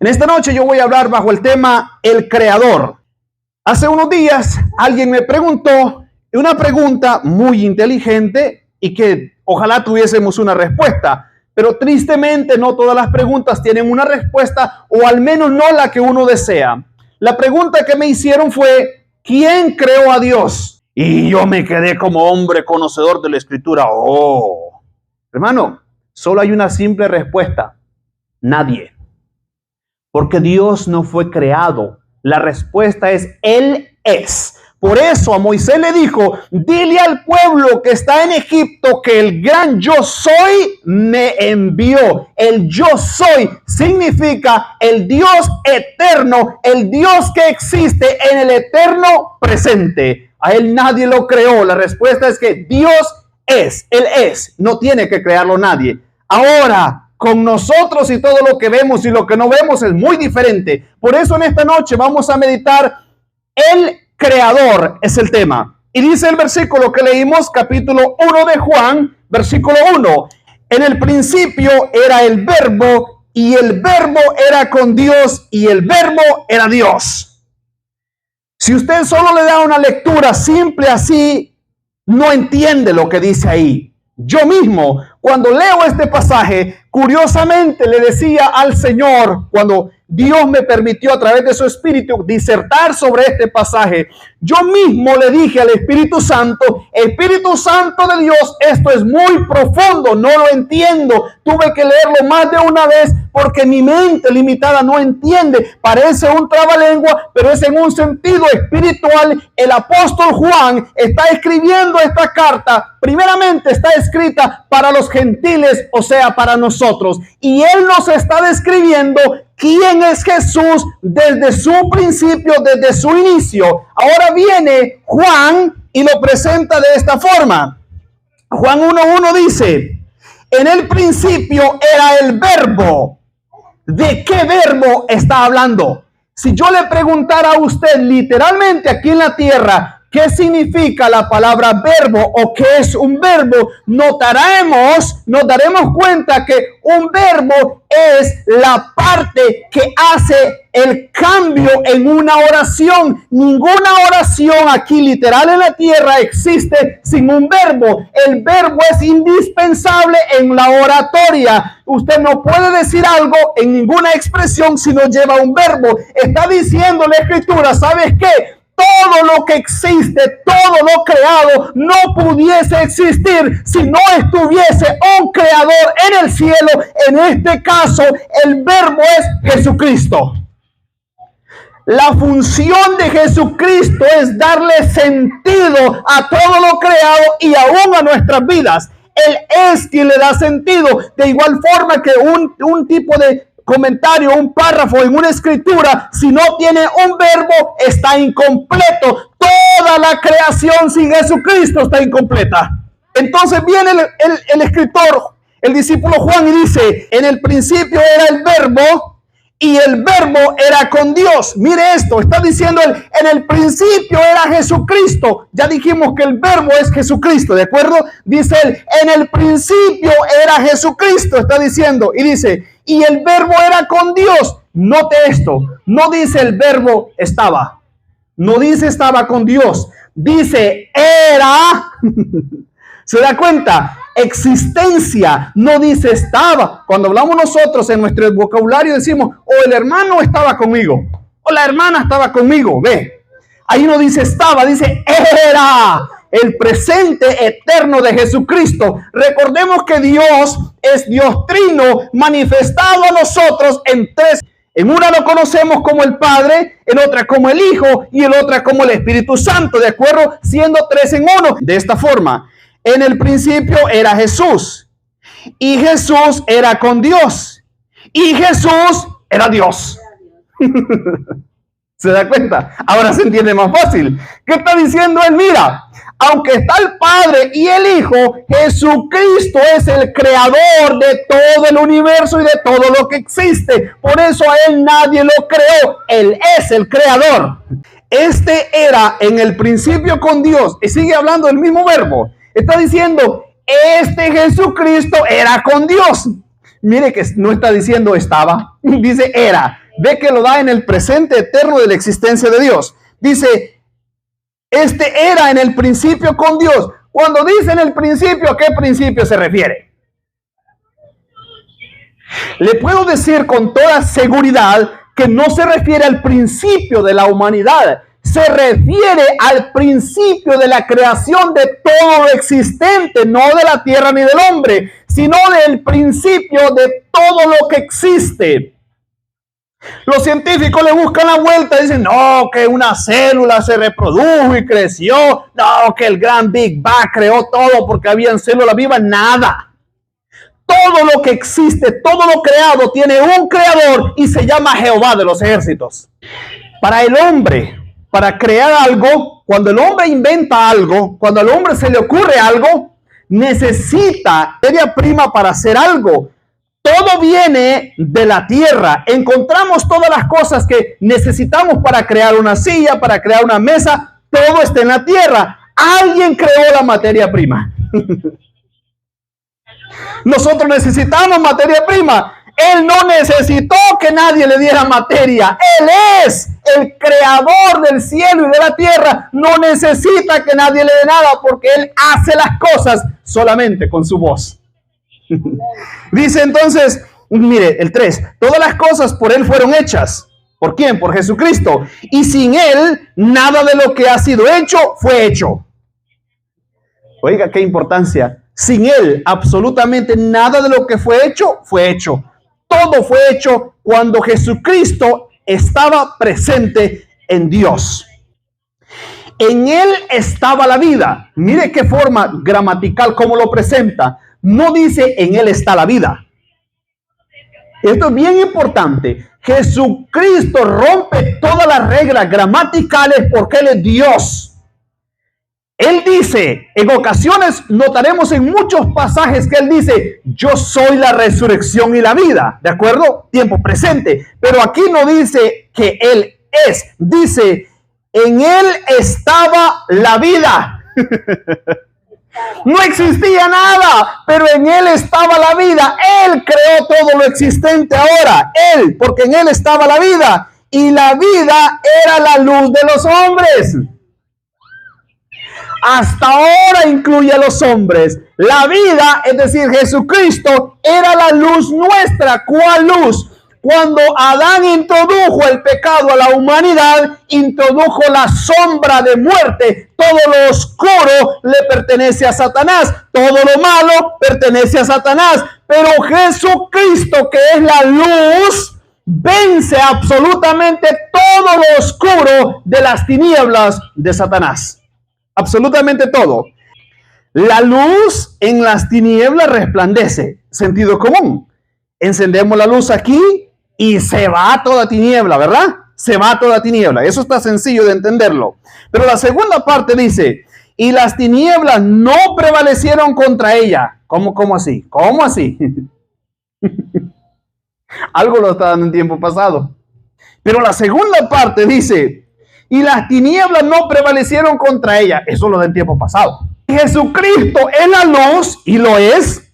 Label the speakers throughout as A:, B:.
A: En esta noche yo voy a hablar bajo el tema El Creador. Hace unos días alguien me preguntó una pregunta muy inteligente y que ojalá tuviésemos una respuesta, pero tristemente no todas las preguntas tienen una respuesta, o al menos no la que uno desea. La pregunta que me hicieron fue: ¿quién creó a Dios? Y yo me quedé como hombre conocedor de la Escritura. Hermano, solo hay una simple respuesta: nadie. Porque Dios no fue creado. La respuesta es: Él es. Por eso a Moisés le dijo: dile al pueblo que está en Egipto que el gran yo soy me envió. El yo soy significa el Dios eterno, el Dios que existe en el eterno presente. A Él nadie lo creó. La respuesta es que Dios es. Él es. No tiene que crearlo nadie. Ahora, con nosotros y todo lo que vemos y lo que no vemos es muy diferente. Por eso en esta noche vamos a meditar el Creador es el tema. Y dice el versículo que leímos, capítulo 1 de Juan, versículo 1. En el principio era el Verbo, y el Verbo era con Dios, y el Verbo era Dios. Si usted solo le da una lectura simple así, no entiende lo que dice ahí. Yo mismo, cuando leo este pasaje, curiosamente le decía al Señor, cuando Dios me permitió a través de su Espíritu disertar sobre este pasaje, yo mismo le dije al Espíritu Santo: Espíritu Santo de Dios, esto es muy profundo, no lo entiendo. Tuve que leerlo más de una vez porque mi mente limitada no entiende. Parece un trabalengua, pero es en un sentido espiritual. El apóstol Juan está escribiendo esta carta. Primeramente está escrita para los gentiles, o sea, para nosotros. Y él nos está describiendo quién es Jesús desde su principio, desde su inicio. Ahora viene Juan y lo presenta de esta forma. Juan 1:1 dice: en el principio era el Verbo. ¿De qué verbo está hablando? Si yo le preguntara a usted literalmente aquí en la tierra, ¿qué significa la palabra verbo o qué es un verbo? Nos daremos cuenta que un verbo es la parte que hace el cambio en una oración. Ninguna oración aquí literal en la tierra existe sin un verbo. El verbo es indispensable en la oratoria. Usted no puede decir algo en ninguna expresión si no lleva un verbo. Está diciendo la Escritura: ¿sabes qué? Todo lo que existe, todo lo creado, no pudiese existir si no estuviese un creador en el cielo. En este caso, el verbo es Jesucristo. La función de Jesucristo es darle sentido a todo lo creado y aún a nuestras vidas. Él es quien le da sentido. De igual forma que un tipo de comentario, un párrafo en una escritura, si no tiene un verbo, está incompleto. Toda la creación sin Jesucristo está incompleta. Entonces viene el escritor, el discípulo Juan, y dice: en el principio era el Verbo, y el Verbo era con Dios. Mire esto, está diciendo él: en el principio era Jesucristo. Ya dijimos que el Verbo es Jesucristo, ¿de acuerdo? Dice él: en el principio era Jesucristo, está diciendo. Y dice: y el Verbo era con Dios. Note esto, no dice el Verbo estaba. No dice estaba con Dios. Dice era. ¿Se da cuenta? Existencia, no dice estaba. Cuando hablamos nosotros en nuestro vocabulario decimos: el hermano estaba conmigo, o la hermana estaba conmigo. Ve, ahí no dice estaba, dice era. El presente eterno de Jesucristo. Recordemos que Dios es Dios trino, manifestado a nosotros en tres. En una lo conocemos como el Padre, en otra como el Hijo y en otra como el Espíritu Santo, ¿de acuerdo? Siendo tres en uno. De esta forma: en el principio era Jesús, y Jesús era con Dios, y Jesús era Dios. ¿Se da cuenta? Ahora se entiende más fácil. ¿Qué está diciendo él? Mira, aunque está el Padre y el Hijo, Jesucristo es el creador de todo el universo y de todo lo que existe. Por eso a él nadie lo creó. Él es el creador. Este era en el principio con Dios. Y sigue hablando del mismo verbo. Está diciendo: este Jesucristo era con Dios. Mire que no está diciendo estaba, dice era. ve que lo da en el presente eterno de la existencia de Dios. Dice, este era en el principio con Dios. Cuando dice en el principio, ¿a qué principio se refiere? Le puedo decir con toda seguridad que no se refiere al principio de la humanidad, se refiere al principio de la creación de todo lo existente, no de la tierra ni del hombre, sino del principio de todo lo que existe. Los científicos le buscan la vuelta y dicen, no, que una célula se reprodujo y creció, no, que el gran Big Bang creó todo porque habían células vivas, nada. Todo lo que existe, todo lo creado tiene un creador y se llama Jehová de los ejércitos. Para el hombre, para crear algo, cuando el hombre inventa algo, cuando al hombre se le ocurre algo, necesita materia prima para hacer algo. Todo viene de la tierra. Encontramos todas las cosas que necesitamos para crear una silla, para crear una mesa. Todo está en la tierra. Alguien creó la materia prima. Nosotros necesitamos materia prima. Él no necesitó que nadie le diera materia. Él es el creador del cielo y de la tierra. No necesita que nadie le dé nada porque Él hace las cosas solamente con su voz. Dice entonces, mire, el 3, todas las cosas por Él fueron hechas. ¿Por quién? Por Jesucristo. Y sin Él, nada de lo que ha sido hecho fue hecho. Oiga, qué importancia. Sin Él, absolutamente nada de lo que fue hecho, fue hecho. Todo fue hecho cuando Jesucristo estaba presente en Dios. En Él estaba la vida. Mire qué forma gramatical, cómo lo presenta. No dice en Él está la vida. Esto es bien importante. Jesucristo rompe todas las reglas gramaticales porque Él es Dios. Él dice, en ocasiones notaremos en muchos pasajes que Él dice, yo soy la resurrección y la vida, ¿de acuerdo? Tiempo presente. Pero aquí no dice que Él es, dice, en Él estaba la vida. No existía nada, pero en Él estaba la vida. Él creó todo lo existente ahora. Él, porque en Él estaba la vida. Y la vida era la luz de los hombres. Hasta ahora incluye a los hombres. La vida, es decir, Jesucristo, era la luz nuestra. ¿Cuál luz? Cuando Adán introdujo el pecado a la humanidad, introdujo la sombra de muerte. Todo lo oscuro le pertenece a Satanás. Todo lo malo pertenece a Satanás. Pero Jesucristo, que es la luz, vence absolutamente todo lo oscuro de las tinieblas de Satanás. Absolutamente todo. La luz en las tinieblas resplandece. Sentido común. Encendemos la luz aquí y se va toda tiniebla, ¿verdad? Se va toda tiniebla. Eso está sencillo de entenderlo. Pero la segunda parte dice, y las tinieblas no prevalecieron contra ella. ¿Cómo así? ¿Cómo así? Algo lo está dando en tiempo pasado. Pero la segunda parte dice, y las tinieblas no prevalecieron contra ella. Eso lo da en tiempo pasado. Jesucristo es la luz, y lo es.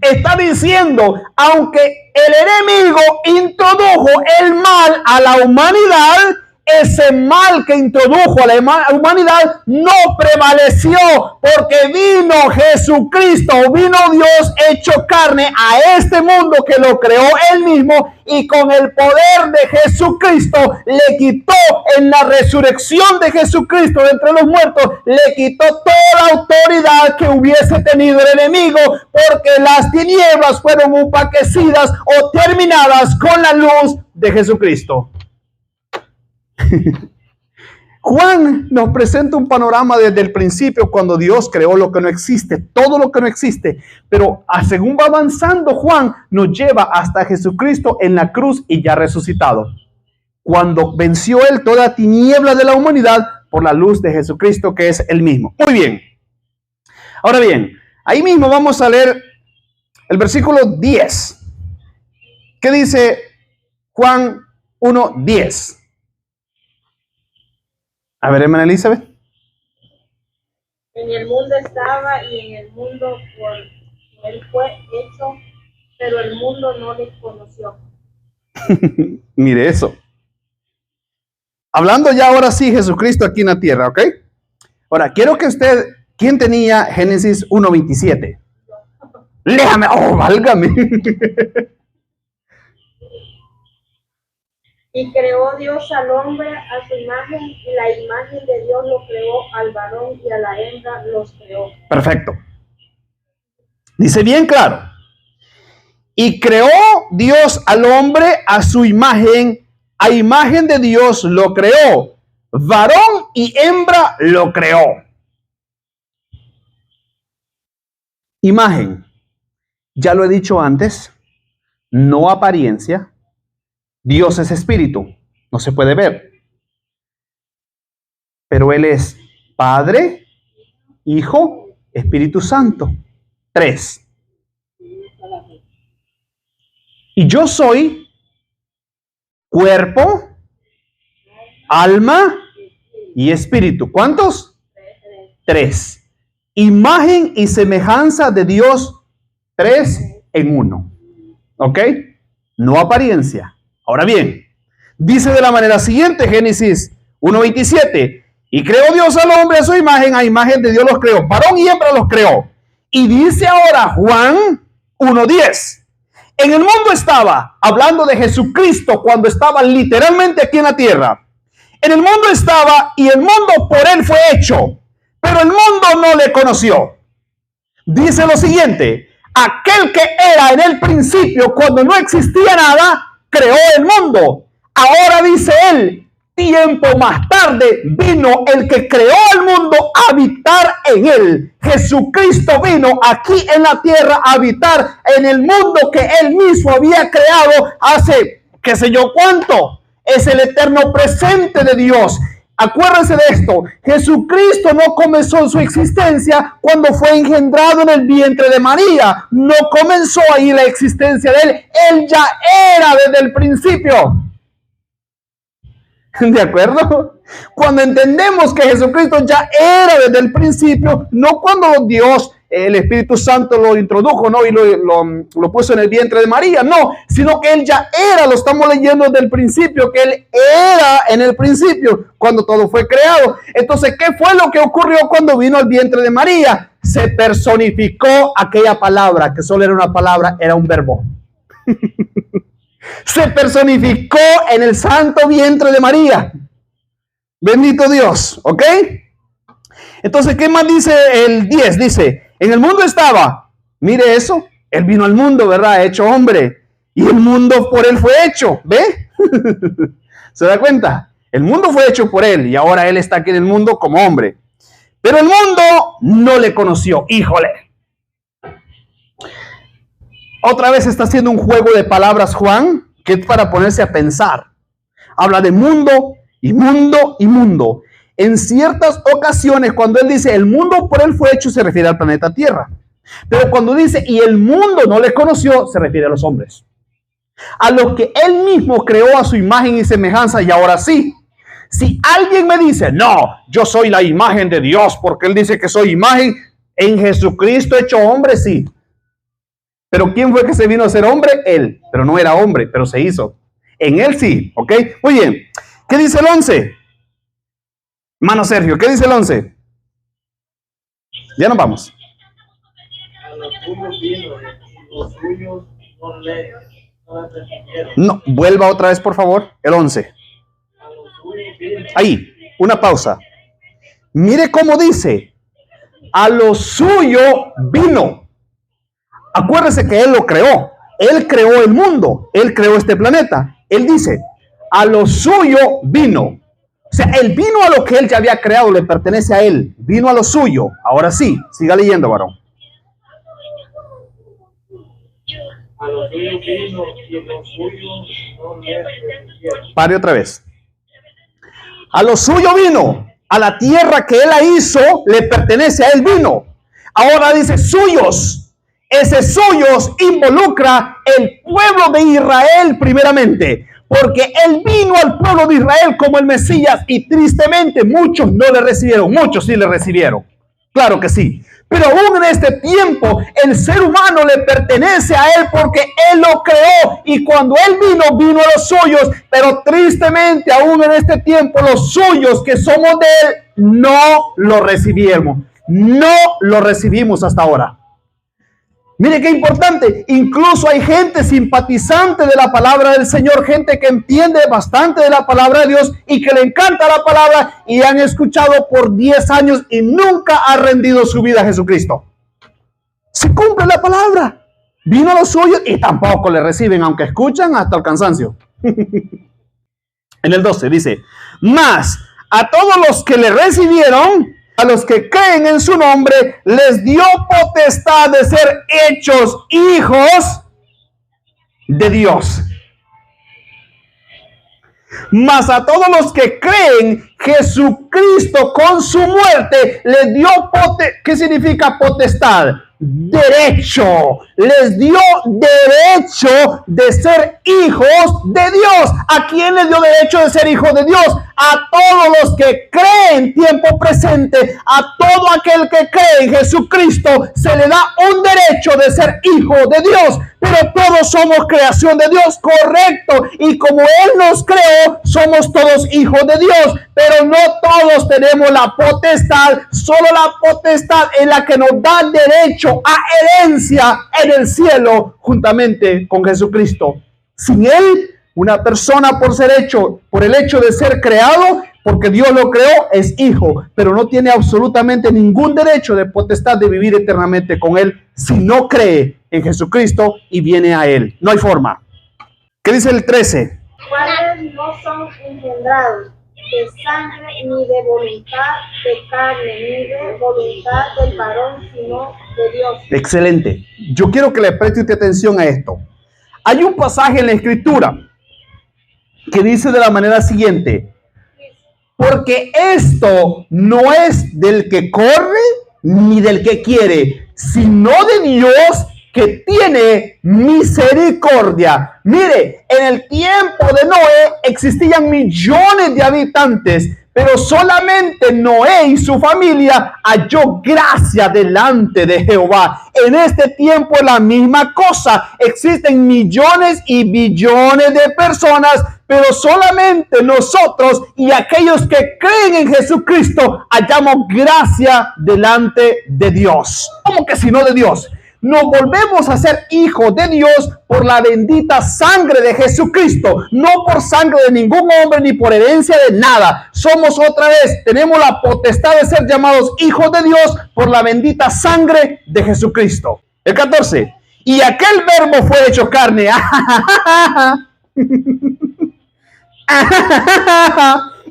A: Está diciendo, aunque el enemigo introdujo el mal a la humanidad, ese mal que introdujo a la humanidad no prevaleció, porque vino Jesucristo, vino Dios hecho carne a este mundo que lo creó Él mismo, y con el poder de Jesucristo le quitó, en la resurrección de Jesucristo de entre los muertos, le quitó toda la autoridad que hubiese tenido el enemigo, porque las tinieblas fueron opaquecidas o terminadas con la luz de Jesucristo. Juan nos presenta un panorama desde el principio, cuando Dios creó lo que no existe, todo lo que no existe, pero según va avanzando Juan, nos lleva hasta Jesucristo en la cruz y ya resucitado, cuando venció Él toda tiniebla de la humanidad por la luz de Jesucristo, que es Él mismo. Muy bien. Ahora bien, ahí mismo vamos a leer el versículo 10. ¿Qué dice Juan 1:10? A ver, hermana Elizabeth.
B: En el mundo estaba y en el mundo por él fue hecho, pero el mundo no le conoció.
A: Mire eso. Hablando ya ahora sí Jesucristo aquí en la tierra, ¿ok? Ahora, quiero que usted, ¿quién tenía Génesis 1:27? Léame, oh, válgame.
B: Y creó Dios al hombre a su imagen, y la imagen de Dios lo creó, al varón y a la hembra los creó.
A: Perfecto. Dice bien claro. Y creó Dios al hombre a su imagen, a imagen de Dios lo creó. Varón y hembra lo creó. Imagen. Ya lo he dicho antes, no apariencia. Dios es espíritu, no se puede ver. Pero Él es Padre, Hijo, Espíritu Santo. 3. Y yo soy cuerpo, alma y espíritu. ¿Cuántos? 3. Imagen y semejanza de Dios, 3 en 1. ¿Ok? No apariencia. Ahora bien, dice de la manera siguiente, Génesis 1:27. Y creó Dios al hombre a su imagen, a imagen de Dios los creó. Varón y hembra los creó. Y dice ahora Juan 1:10. En el mundo estaba, hablando de Jesucristo cuando estaba literalmente aquí en la tierra. En el mundo estaba y el mundo por él fue hecho, pero el mundo no le conoció. Dice lo siguiente: aquel que era en el principio, cuando no existía nada, creó el mundo. Ahora dice él, tiempo más tarde vino el que creó el mundo a habitar en él. Jesucristo vino aquí en la tierra a habitar en el mundo que él mismo había creado hace qué sé yo cuánto. Es el eterno presente de Dios. Acuérdense de esto, Jesucristo no comenzó su existencia cuando fue engendrado en el vientre de María. No comenzó ahí la existencia de él. Él ya era desde el principio. ¿De acuerdo? Cuando entendemos que Jesucristo ya era desde el principio, no cuando Dios, el Espíritu Santo lo introdujo, ¿no? Y lo puso en el vientre de María, no, sino que él ya era, lo estamos leyendo desde el principio, que él era en el principio, cuando todo fue creado. Entonces, ¿qué fue lo que ocurrió cuando vino al vientre de María? Se personificó aquella palabra, que solo era una palabra, era un verbo. Se personificó en el santo vientre de María. Bendito Dios, ¿ok? Entonces, ¿qué más dice el 10? Dice, en el mundo estaba, mire eso, él vino al mundo, ¿verdad? Hecho hombre. Y el mundo por él fue hecho, ¿ve? ¿Se da cuenta? El mundo fue hecho por él y ahora él está aquí en el mundo como hombre. Pero el mundo no le conoció, híjole. Otra vez está haciendo un juego de palabras Juan, que es para ponerse a pensar. Habla de mundo y mundo y mundo. En ciertas ocasiones, cuando él dice el mundo por él fue hecho, se refiere al planeta Tierra. Pero cuando dice y el mundo no le conoció, se refiere a los hombres. A los que él mismo creó a su imagen y semejanza. Y ahora sí, si alguien me dice, no, yo soy la imagen de Dios, porque él dice que soy imagen en Jesucristo hecho hombre, sí. Pero ¿quién fue que se vino a ser hombre? Él. Pero no era hombre, pero se hizo. En él sí, ¿ok? Muy bien. ¿Qué dice el 11? Mano Sergio, ¿qué dice el 11? Ya nos vamos.
C: A los suyos vino, y los suyos no le recibieron.
A: No, vuelva otra vez, por favor. El 11.
C: A los suyos vino.
A: Ahí, una pausa. Mire cómo dice. A lo suyo vino. Acuérdese que él lo creó. Él creó el mundo. Él creó este planeta. Él dice, a lo suyo vino. O sea, él vino a lo que él ya había creado, le pertenece a él. Vino a lo suyo. Ahora sí, siga leyendo, varón.
C: A los suyos vino, y los suyos no le recibieron.
A: Pare otra vez. A lo suyo vino. A la tierra que él la hizo, le pertenece a él vino. Ahora dice suyos. Ese suyos involucra el pueblo de Israel primeramente, porque él vino al pueblo de Israel como el Mesías y tristemente muchos no le recibieron, muchos sí le recibieron, claro que sí, Pero aún en este tiempo, el ser humano le pertenece a Él porque Él lo creó. Y cuando Él vino a los suyos. Pero tristemente, aún en este tiempo, los suyos que somos de Él, no lo recibimos. No lo recibimos hasta ahora. Mire qué importante, incluso hay gente simpatizante de la palabra del Señor, gente que entiende bastante de la palabra de Dios y que le encanta la palabra y han escuchado por 10 años y nunca ha rendido su vida a Jesucristo. Se cumple la palabra, vino a los suyos y tampoco le reciben, aunque escuchan hasta el cansancio. En el 12 dice, mas a todos los que le recibieron, a los que creen en su nombre, les dio potestad de ser hechos hijos de Dios. Mas a todos los que creen, Jesucristo con su muerte les dio potestad. ¿Qué significa potestad? Derecho. Les dio derecho de ser hijos de Dios. ¿A quién les dio derecho de ser hijos de Dios? A todos los que creen en tiempo presente, a todo aquel que cree en Jesucristo, se le da un derecho de ser hijo de Dios. Pero todos somos creación de Dios, correcto. Y como Él nos creó, somos todos hijos de Dios. Pero no todos tenemos la potestad, solo la potestad es la que nos da derecho a herencia en el cielo juntamente con Jesucristo. Sin Él, una persona por el hecho de ser creado, porque Dios lo creó, es hijo, pero no tiene absolutamente ningún derecho de potestad de vivir eternamente con Él si no cree en Jesucristo y viene a Él. No hay forma. ¿Qué dice el 13?
B: Cuales no son engendrados de sangre, ni de voluntad de carne, ni de voluntad del varón, sino de Dios.
A: Excelente. Yo quiero que le preste usted atención a esto. Hay un pasaje en la Escritura que dice de la manera siguiente: porque esto no es del que corre ni del que quiere, sino de Dios que tiene misericordia. Mire, en el tiempo de Noé existían millones de habitantes, pero solamente Noé y su familia halló gracia delante de Jehová. En este tiempo es la misma cosa. Existen millones y billones de personas, pero solamente nosotros y aquellos que creen en Jesucristo hallamos gracia delante de Dios. ¿Cómo que si no de Dios? Nos volvemos a ser hijos de Dios por la bendita sangre de Jesucristo, no por sangre de ningún hombre ni por herencia de nada. Somos otra vez, tenemos la potestad de ser llamados hijos de Dios por la bendita sangre de Jesucristo. El 14. Y aquel verbo fue hecho carne.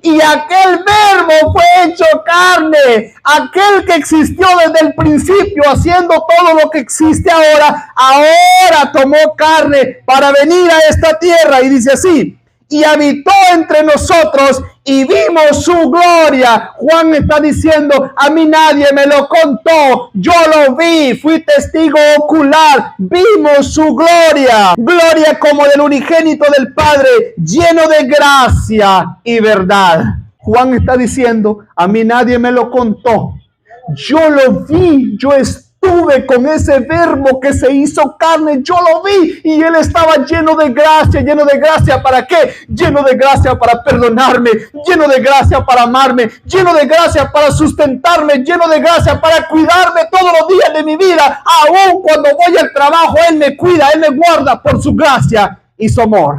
A: Y aquel verbo fue hecho carne, aquel que existió desde el principio, haciendo todo lo que existe ahora tomó carne para venir a esta tierra. Y dice así: y habitó entre nosotros y vimos su gloria. Juan está diciendo: a mí nadie me lo contó, yo lo vi, fui testigo ocular, vimos su gloria. Gloria como del unigénito del Padre, lleno de gracia y verdad. Juan está diciendo: a mí nadie me lo contó, yo lo vi, yo estuve con ese verbo que se hizo carne, yo lo vi y Él estaba lleno de gracia. ¿Para qué? Lleno de gracia para perdonarme, lleno de gracia para amarme, lleno de gracia para sustentarme, lleno de gracia para cuidarme todos los días de mi vida. Aún cuando voy al trabajo, Él me cuida, Él me guarda por su gracia y su amor.